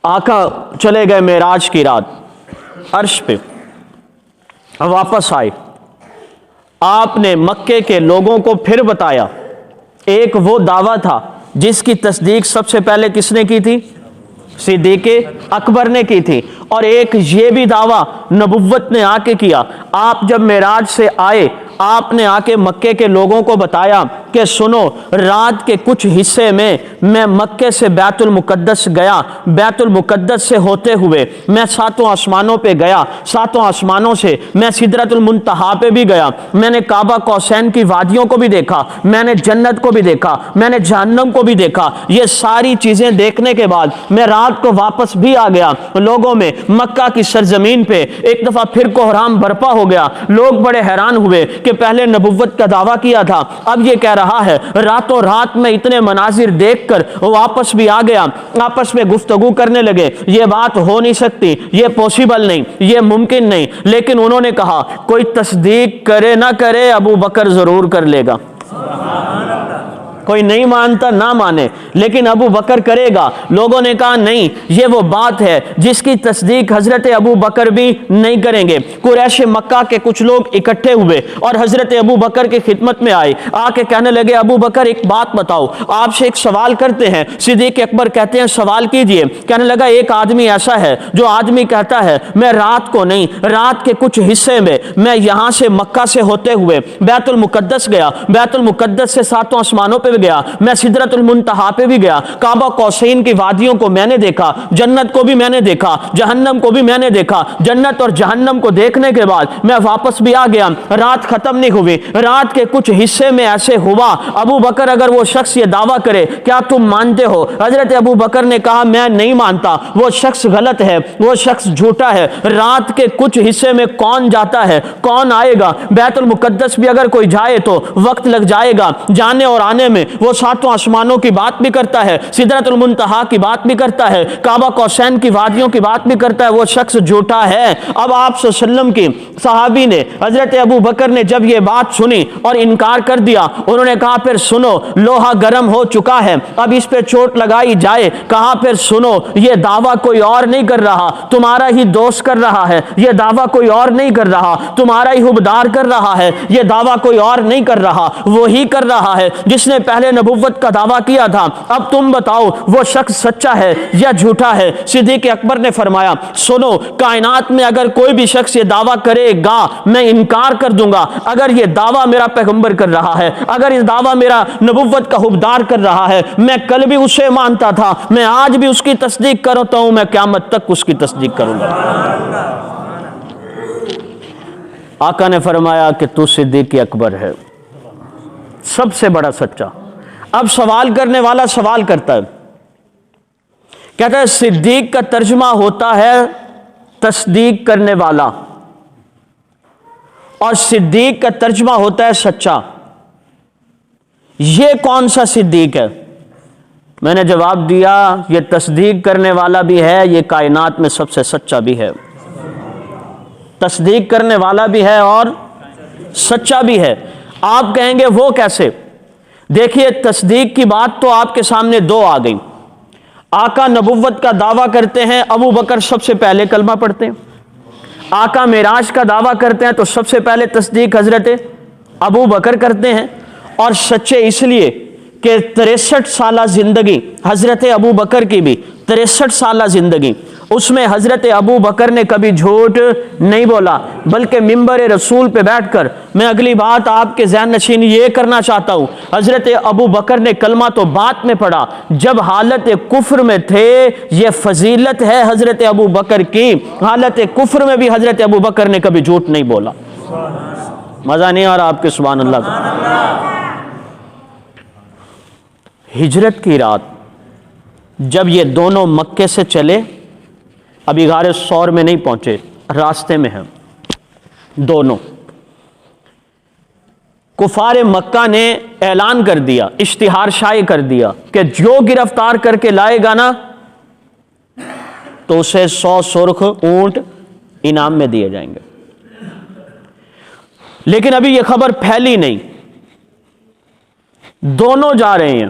آقا چلے گئے معراج کی رات عرش پہ، واپس آئے، آپ نے مکے کے لوگوں کو پھر بتایا۔ ایک وہ دعویٰ تھا جس کی تصدیق سب سے پہلے کس نے کی تھی؟ صدیق اکبر نے کی تھی، اور ایک یہ بھی دعویٰ نبوت نے آ کے کیا۔ آپ جب معراج سے آئے، آپ نے آ کے مکے کے لوگوں کو بتایا کہ سنو، رات کے کچھ حصے میں مکے سے بیت المقدس گیا، بیت المقدس سے ہوتے ہوئے میں ساتوں آسمانوں پہ گیا، ساتوں آسمانوں سے میں سدرۃ المنتہا پہ بھی گیا، میں نے کعبہ قوسین کی وادیوں کو بھی دیکھا، میں نے جنت کو بھی دیکھا، میں نے جہنم کو بھی دیکھا۔ یہ ساری چیزیں دیکھنے کے بعد میں رات کو واپس بھی آ گیا۔ لوگوں میں مکہ کی سرزمین پہ ایک دفعہ پھر کوہرام برپا ہو گیا۔ لوگ بڑے حیران ہوئے کہ پہلے نبوت کا دعویٰ کیا تھا، اب یہ کہہ رہا ہے۔ راتوں رات میں اتنے مناظر دیکھ کر واپس بھی آ گیا۔ آپس میں گفتگو کرنے لگے، یہ بات ہو نہیں سکتی، یہ پوسیبل نہیں، یہ ممکن نہیں، لیکن انہوں نے کہا کوئی تصدیق کرے نہ کرے، ابو بکر ضرور کر لے گا۔ کوئی نہیں مانتا نہ مانے، لیکن ابو بکر کرے گا۔ لوگوں نے کہا نہیں، یہ وہ بات ہے جس کی تصدیق حضرت ابو بکر بھی نہیں کریں گے۔ قریش مکہ کے کچھ لوگ اکٹھے ہوئے اور حضرت ابو بکر کی خدمت میں آئے، آ کے کہنے لگے ابو بکر ایک بات بتاؤ، آپ سے ایک سوال کرتے ہیں۔ صدیق اکبر کہتے ہیں سوال کیجئے۔ کہنے لگا ایک آدمی ایسا ہے جو آدمی کہتا ہے میں رات کو نہیں، رات کے کچھ حصے میں یہاں سے مکہ سے ہوتے ہوئے بیت المقدس گیا، بیت المقدس سے ساتوں آسمانوں پہ گیا، میں سدرۃ المنتہا پہ بھی گیا، کعبہ قوسین کی وادیوں کو میں نے دیکھا، جنت کو بھی میں نے دیکھا، جہنم کو بھی میں نے دیکھا۔ جنت اور جہنم کو دیکھنے کے بعد میں واپس بھی آ گیا۔ رات ختم نہیں ہوئی، رات کے کچھ حصے میں ایسے ہوا۔ ابو بکر اگر وہ شخص یہ دعویٰ کرے کیا تم مانتے ہو؟ حضرت ابو بکر نے کہا میں نہیں مانتا، وہ شخص غلط ہے، وہ شخص جھوٹا ہے۔ رات کے کچھ حصے میں کون جاتا ہے، کون آئے گا؟ بیت المقدس بھی اگر کوئی جائے تو وقت لگ جائے گا جانے اور آنے میں۔ وہ ساتوں آسمانوں کی بات بھی کرتا ہے، سدرۃ المنتہا کی بات بھی کرتا ہے، کعبہ قوسین کی وادیوں کی بات بھی کرتا ہے، وہ شخص جھوٹا ہے۔ اب آپ صلی اللہ علیہ وسلم کی صحابی نے، حضرت ابو بکر نے جب یہ بات سنی اور انکار کر دیا، انہوں نے کہا پھر سنو، لوہا گرم ہو چکا ہے، اب اس پہ چوٹ لگائی جائے۔ کہا پھر سنو، یہ دعویٰ کوئی اور نہیں کر رہا، تمہارا ہی دوست کر رہا ہے، یہ دعویٰ کوئی اور نہیں کر رہا، تمہارا ہی حبدار کر رہا ہے، یہ دعویٰ کوئی اور نہیں کر رہا، وہی کر رہا ہے جس نے پہلے نبوت کا دعویٰ کیا تھا۔ اب تم بتاؤ وہ شخص سچا ہے یا جھوٹا ہے؟ صدیق اکبر نے فرمایا سنو، کائنات میں اگر کوئی بھی شخص یہ دعویٰ کرے گا میں انکار کر دوں گا۔ اگر یہ دعویٰ میرا پیغمبر کر رہا ہے، اگر یہ دعویٰ میرا نبوت کا حبدار کر رہا ہے، میں کل بھی اسے مانتا تھا، میں آج بھی اس کی تصدیق کرتا ہوں، میں قیامت تک اس کی تصدیق کروں گا۔ آقا نے فرمایا کہ تو صدیق اکبر ہے، سب سے بڑا سچا۔ اب سوال کرنے والا سوال کرتا ہے، کہتا ہے صدیق کا ترجمہ ہوتا ہے تصدیق کرنے والا، اور صدیق کا ترجمہ ہوتا ہے سچا۔ یہ کون سا صدیق ہے؟ میں نے جواب دیا یہ تصدیق کرنے والا بھی ہے، یہ کائنات میں سب سے سچا بھی ہے۔ تصدیق کرنے والا بھی ہے اور سچا بھی ہے۔ آپ کہیں گے وہ کیسے؟ دیکھیے تصدیق کی بات تو آپ کے سامنے دو آ گئی۔ آقا نبوت کا دعویٰ کرتے ہیں، ابو بکر سب سے پہلے کلمہ پڑھتے ہیں۔ آقا معراج کا دعویٰ کرتے ہیں تو سب سے پہلے تصدیق حضرت ابو بکر کرتے ہیں، اور سچے اس لیے کہ 63 سالہ زندگی حضرت ابو بکر کی بھی 63 سالہ زندگی، اس میں حضرت ابو بکر نے کبھی جھوٹ نہیں بولا، بلکہ منبر رسول پہ بیٹھ کر میں اگلی بات آپ کے ذہن نشین یہ کرنا چاہتا ہوں، حضرت ابو بکر نے کلمہ تو بعد میں پڑھا، جب حالت کفر میں تھے۔ یہ فضیلت ہے حضرت ابو بکر کی، حالت کفر میں بھی حضرت ابو بکر نے کبھی جھوٹ نہیں بولا۔ مزہ نہیں آ رہا آپ کے سبحان اللہ کا؟ ہجرت کی رات جب یہ دونوں مکے سے چلے، ابھی غار ثور میں نہیں پہنچے، راستے میں ہیں دونوں، کفار مکہ نے اعلان کر دیا، اشتہار شائع کر دیا کہ جو گرفتار کر کے لائے گا نا تو اسے 100 سرخ اونٹ انعام میں دیے جائیں گے۔ لیکن ابھی یہ خبر پھیلی نہیں، دونوں جا رہے ہیں،